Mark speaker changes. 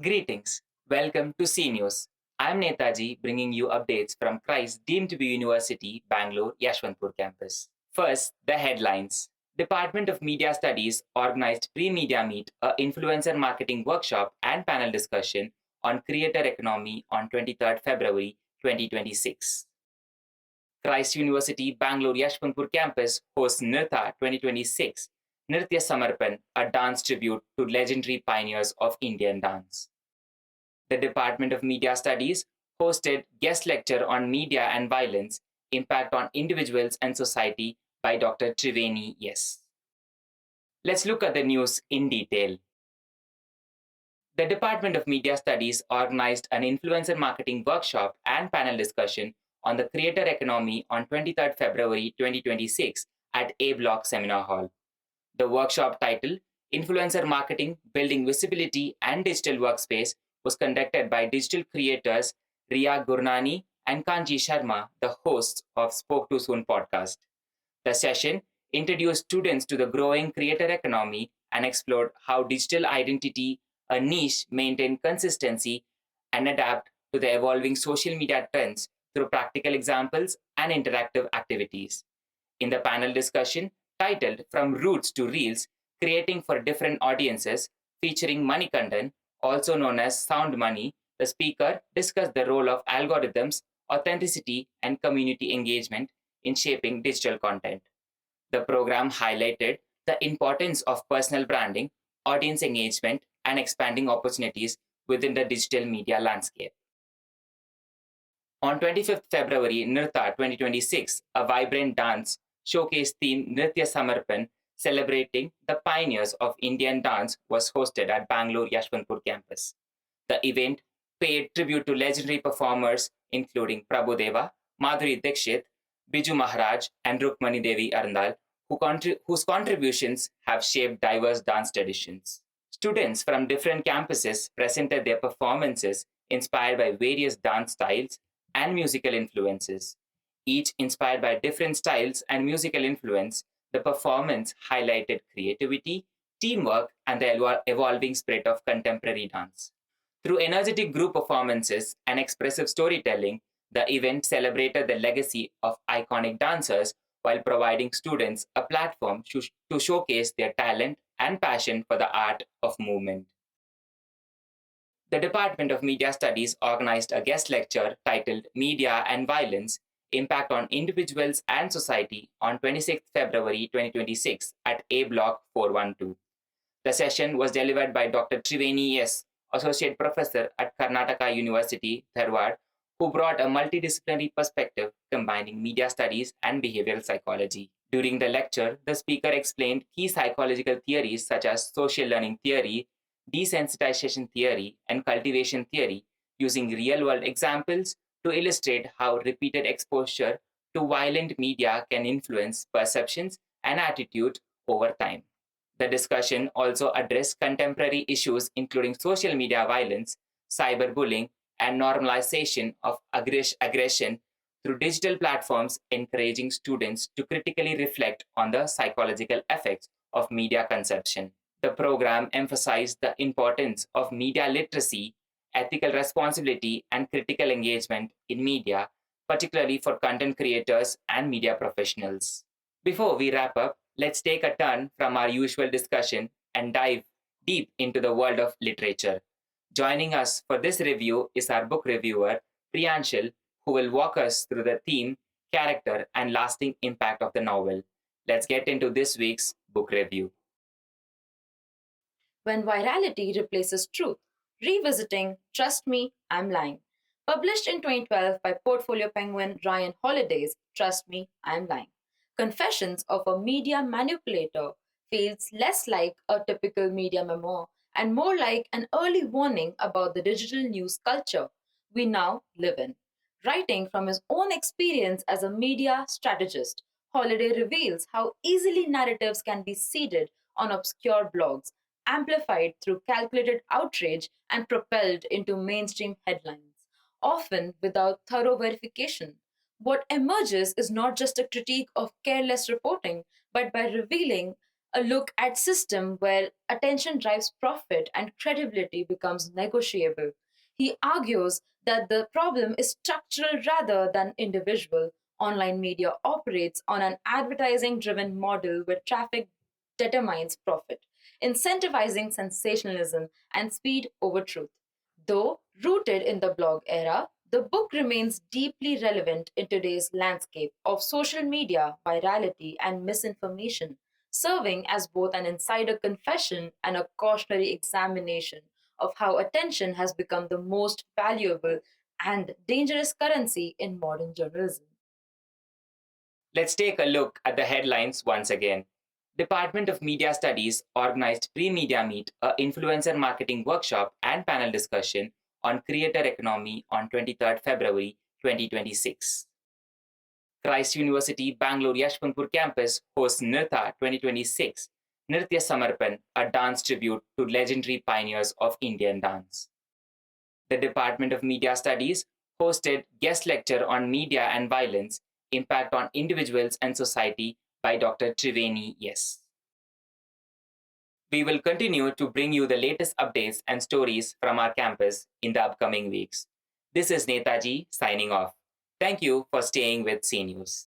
Speaker 1: Greetings. Welcome to C News. I'm Netaji bringing you updates from Christ deemed to be University, Bangalore, Yeshwanthpur campus. First, the headlines. Department of Media Studies organized pre-media meet, a influencer marketing workshop and panel discussion on creator economy on 23rd February 2026. Christ University, Bangalore, Yeshwanthpur campus hosts NRITTA 2026, Nritya Samarpan, a dance tribute to legendary pioneers of Indian dance. The Department of Media Studies hosted guest lecture on media and violence, impact on individuals and society by Dr. Triveni. Yes. Let's look at the news in detail. The Department of Media Studies organized an influencer marketing workshop and panel discussion on the creator economy on 23rd February 2026 at A Block Seminar Hall. The workshop title, Influencer Marketing, Building Visibility and Digital Workspace, was conducted by digital creators Riya Gurnani and Kanji Sharma, the hosts of Spoke Too Soon podcast. The session introduced students to the growing creator economy and explored how digital identity, a niche, maintain consistency and adapt to the evolving social media trends through practical examples and interactive activities. In the panel discussion, titled From Roots to Reels, Creating for Different Audiences, featuring Manikandan, also known as Sound Money, the speaker discussed the role of algorithms, authenticity, and community engagement in shaping digital content. The program highlighted the importance of personal branding, audience engagement, and expanding opportunities within the digital media landscape. On 25th February, NRITTA 2026, a vibrant dance showcase themed Nritya Samarpan celebrating the pioneers of Indian dance was hosted at Bangalore Yeshwanthpur campus. The event paid tribute to legendary performers including Prabhudeva, Madhuri Dixit, Biju Maharaj, and Rukmani Devi Arndal, whose contributions have shaped diverse dance traditions. Students from different campuses presented their performances inspired by various dance styles and musical influences. Each inspired by different styles and musical influence, the performance highlighted creativity, teamwork, and the evolving spirit of contemporary dance. Through energetic group performances and expressive storytelling, the event celebrated the legacy of iconic dancers while providing students a platform to showcase their talent and passion for the art of movement. The Department of Media Studies organized a guest lecture titled Media and Violence, Impact on Individuals and Society on 26th February 2026 at A Block 412. The session was delivered by Dr. Triveni S., Associate Professor at Karnataka University, Dharwad, who brought a multidisciplinary perspective combining media studies and behavioral psychology. During the lecture, the speaker explained key psychological theories such as social learning theory, desensitization theory, and cultivation theory using real-world examples to illustrate how repeated exposure to violent media can influence perceptions and attitude over time. The discussion also addressed contemporary issues including social media violence, cyberbullying, and normalization of aggression through digital platforms, encouraging students to critically reflect on the psychological effects of media consumption. The program emphasized the importance of media literacy, ethical responsibility, and critical engagement in media, particularly for content creators and media professionals. Before we wrap up, let's take a turn from our usual discussion and dive deep into the world of literature. Joining us for this review is our book reviewer, Priyanshil, who will walk us through the theme, character, and lasting impact of the novel. Let's get into this week's book review.
Speaker 2: When Virality Replaces Truth, Revisiting Trust Me, I'm Lying. Published in 2012 by Portfolio Penguin Ryan Holiday's Trust Me, I'm Lying. Confessions of a Media Manipulator feels less like a typical media memoir and more like an early warning about the digital news culture we now live in. Writing from his own experience as a media strategist, Holiday reveals how easily narratives can be seeded on obscure blogs, amplified through calculated outrage, and propelled into mainstream headlines, often without thorough verification. What emerges is not just a critique of careless reporting, but by revealing a look at system where attention drives profit and credibility becomes negotiable. He argues that the problem is structural rather than individual. Online media operates on an advertising driven model where traffic determines profit, incentivizing sensationalism and speed over truth. Though rooted in the blog era, the book remains deeply relevant in today's landscape of social media, virality, and misinformation, serving as both an insider confession and a cautionary examination of how attention has become the most valuable and dangerous currency in modern journalism.
Speaker 1: Let's take a look at the headlines once again. Department of Media Studies organized pre-media meet, a influencer marketing workshop and panel discussion on creator economy on 23rd February 2026. Christ University Bangalore Yeshwanthpur campus hosts NRITTA 2026, Nritya Samarpan, a dance tribute to legendary pioneers of Indian dance. The Department of Media Studies hosted guest lecture on media and violence, impact on individuals and society by Dr. Triveni. Yes. We will continue to bring you the latest updates and stories from our campus in the upcoming weeks. This is Netaji signing off. Thank you for staying with CNews.